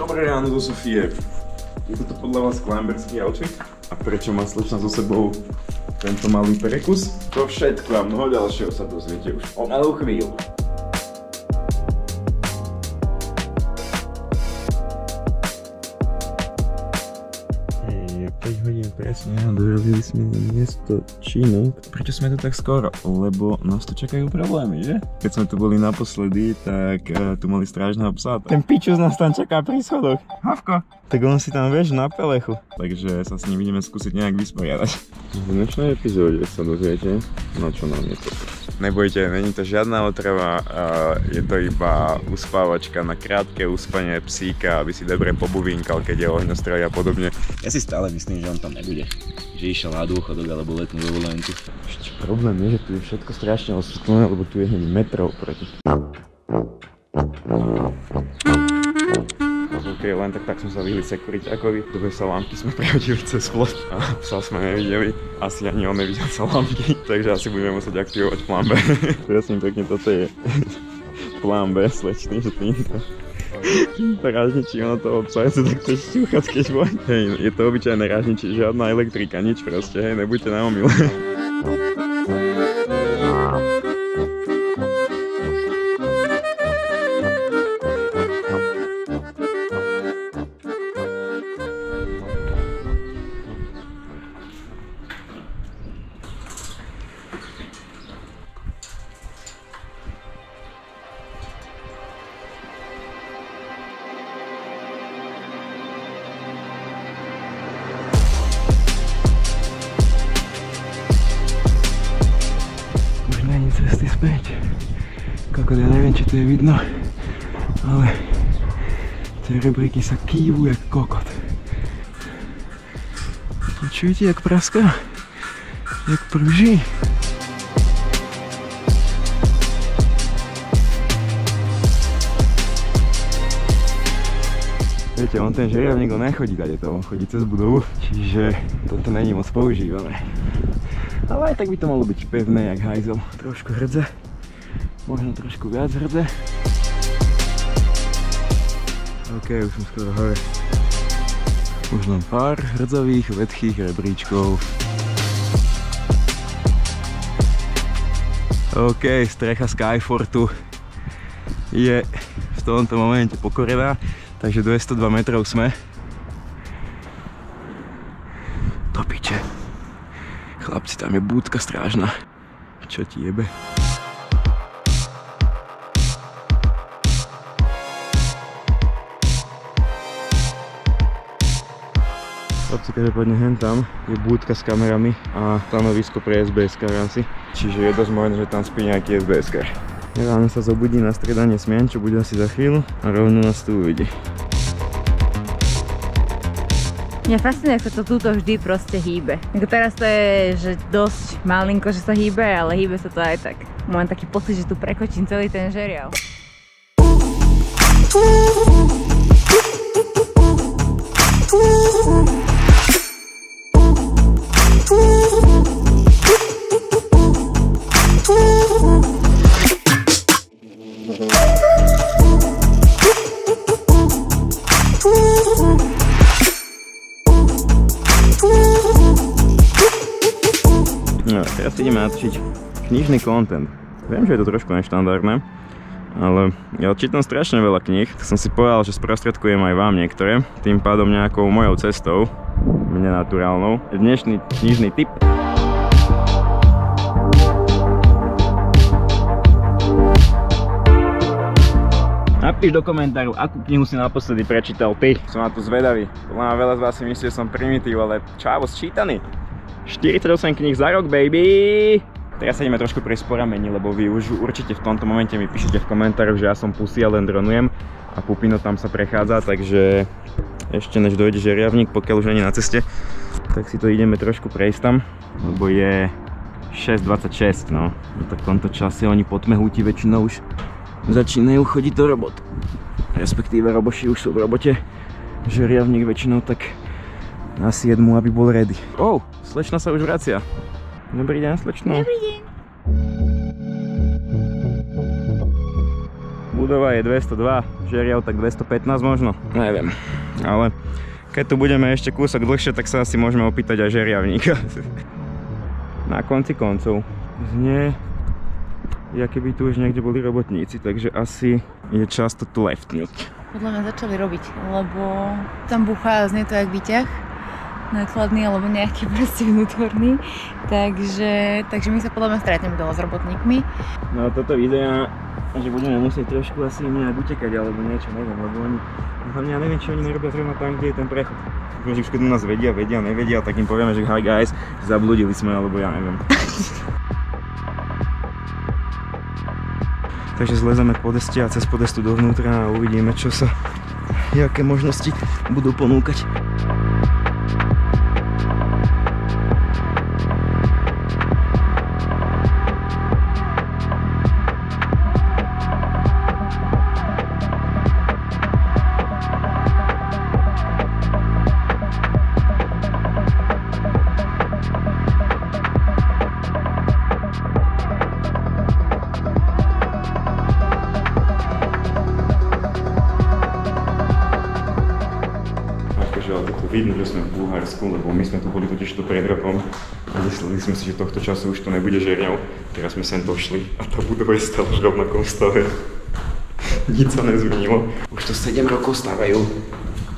Dobré ráno do Sofie. Je toto podľa vás klamberský outfit? A prečo má slečna so sebou tento malý perekus? To všetko a mnoho ďalšieho sa dozviete už o malú chvíľu. Je 5 hodín presne a dorazili sme na miesto činok. Prečo sme tu tak skoro? Lebo nás tu čakajú problémy, že? Keď sme tu boli naposledy, tak tu mali strážneho psa. Ten pičus nás tam čaká pri schodoch. Havko, tak on si tam vieš na pelechu. Takže sa s ním ideme skúsiť nejak vysporiadať. V dnešnej epizóde sa dozviete, na čo nám je to. Nebojte, není to žiadna otrava, je to iba uspávačka na krátke uspanie psíka, aby si dobre pobuvínkal, keď je ohňostroj a podobne. Ja si stále myslím, že on tam nebude. Že išiel na dôchodok alebo letnú dovolenku. Ešte problém je, že tu je všetko strašne osvetlené, lebo tu je hneď metrov proti. Ok, len tak som sa vyhli sekuriťákovi. Dobre salámky sme prehodili cez plot a psa sme nevideli. Asi ani on nevidel salámky, takže asi budeme musieť aktivovať plán B. Prosím pekne, toto je plán B, slečný, že ty rážničí, ono toho psa je sa takto šťúchať, keď vojde. Hej, je to obyčajné rážničí, žiadna elektrika, nič proste, hej, nebuďte na omyl. Cesty späť. Kokot, ja neviem, či to je vidno, ale tie rebríky sa kývu jak kokot. Počujete, jak praská? Jak prží? Viete, on ten žeriavník nechodí tady to, on chodí cez budovu, čiže toto není moc používané. Ale aj tak by to malo byť pevné, jak hajzel. Trošku hrdze, možno trošku viac hrdze. OK, už som skoro hore. Už len pár hrdzových, vedchých rebríčkov. OK, strecha Skyfortu je v tomto momente pokorená, takže 202 metrov sme. Do piče. Chlapci, tam je búdka strážna. Čo ti jebe? Chlapci, každopádne hen tam je búdka s kamerami a stanovisko pre SBS-kar asi. Čiže je dosť možné, že tam spí nejaký SBS-kar. Ráno sa zobudí na stredanie smien, čo bude asi za chvíľu a rovno nás tu uvidí. Mňa fascinuje, ako sa to túto vždy proste hýbe. Teraz to je že dosť malinko, že sa hýbe, ale hýbe sa to aj tak. Mám taký pocit, že tu prekočím celý ten žeriav. No, teraz ideme natočiť knižný content. Viem, že je to trošku neštandardné, ale ja čítam strašne veľa kníh, tak som si povedal, že sprostredkujem aj vám niektoré, tým pádom nejakou mojou cestou, mne naturálnou. Dnešný knižný tip. Napíš do komentáru, akú knihu si naposledy prečítal ty. Som na to zvedavý. Podľa mňa veľa z vás si myslí, že som primitív, ale čávo sčítaný. 48 kníh za rok, baby! Teraz sa ideme trošku prejsť po rameni, lebo vy už určite v tomto momente mi píšete v komentároch, že ja som pusy a len dronujem a Pupino tam sa prechádza, takže ešte než dojde žeriavník, pokiaľ už nie na ceste, tak si to ideme trošku prejsť tam, lebo je 6:26, no. V takomto čase oni po tme húti väčšinou už začínajú chodiť do robot. Respektíve roboši už sú v robote, žeriavník väčšinou tak na 7, aby bol ready. Oh, slečna sa už vracia. Dobrý deň, slečno. Dobrý deň. budova je 202, žeriav tak 215 možno, neviem. Ale keď tu budeme ešte kúsok dlhšie, tak sa asi môžeme opýtať aj žeriavníka. Na konci koncov znie, keby tu už niekde boli robotníci, takže asi je čas to tu leftnúť. Podľa mňa začali robiť, lebo tam búcha a znie to jak výťah nákladný alebo nejaký proste vnútorný, takže my sa podľa mňa stretneme dole s robotníkmi. No toto videa, že budeme musieť trošku asi nejak utekať alebo niečo, neviem, lebo oni, hlavne ja neviem, či oni nerobia zrovna tam, kde je ten prechod. Už keď nás vedia, nevedia, tak im povieme, že hi guys, zabludili sme, alebo ja neviem. Takže zlezeme podeste a cez podestu dovnútra a uvidíme, čo sa, jaké možnosti budú ponúkať. Vidno, že sme v Bulharsku, lebo my sme tu boli totiž tu pred rokom a mysleli sme si, že tohto času už to nebude žeriav. Teraz sme sem došli a tá budova je stále v rovnakom stave. Nič sa nezmenilo. Už to 7 rokov stávajú.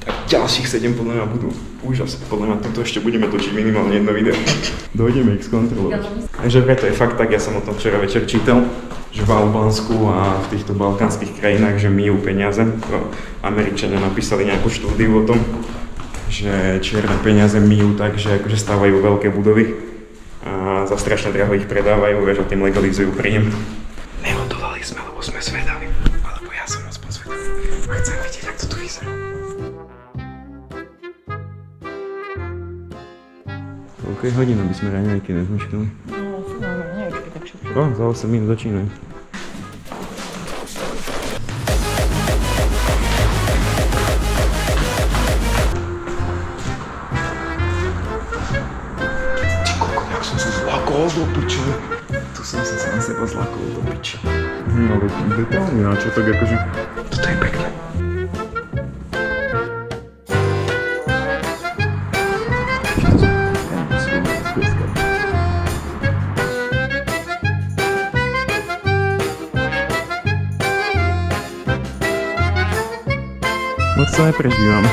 Tak ďalších 7 podľa mňa budú. Úžas. Podľa mňa toto ešte budeme točiť minimálne jedno video. Dojdeme ich skontrolovať. Takže preto je fakt tak, ja som o tom včera večer čítal, že v Albánsku a v týchto balkánskych krajinách, že myjú peniaze. Američania napísali nejakú štúdiu o tom, že čierne peniaze myjú tak, že akože stávajú veľké budovy a za strašne draho ich predávajú, vieš, a tým legalizujú príjem. Neodolali sme, lebo sme zvedaví, alebo ja som aspoň zvedavý a chcem vidieť, jak to tu vyzerá. Koľko je hodín, aby sme raňajky nezmačkali? No, neviem, tak šupšie. Za 8 minút začínajú. Do piče. Tu som sa sám seba zlakol do piče. No detálne, a čo tak akože... Toto je pekné. Moc sa neprežívame.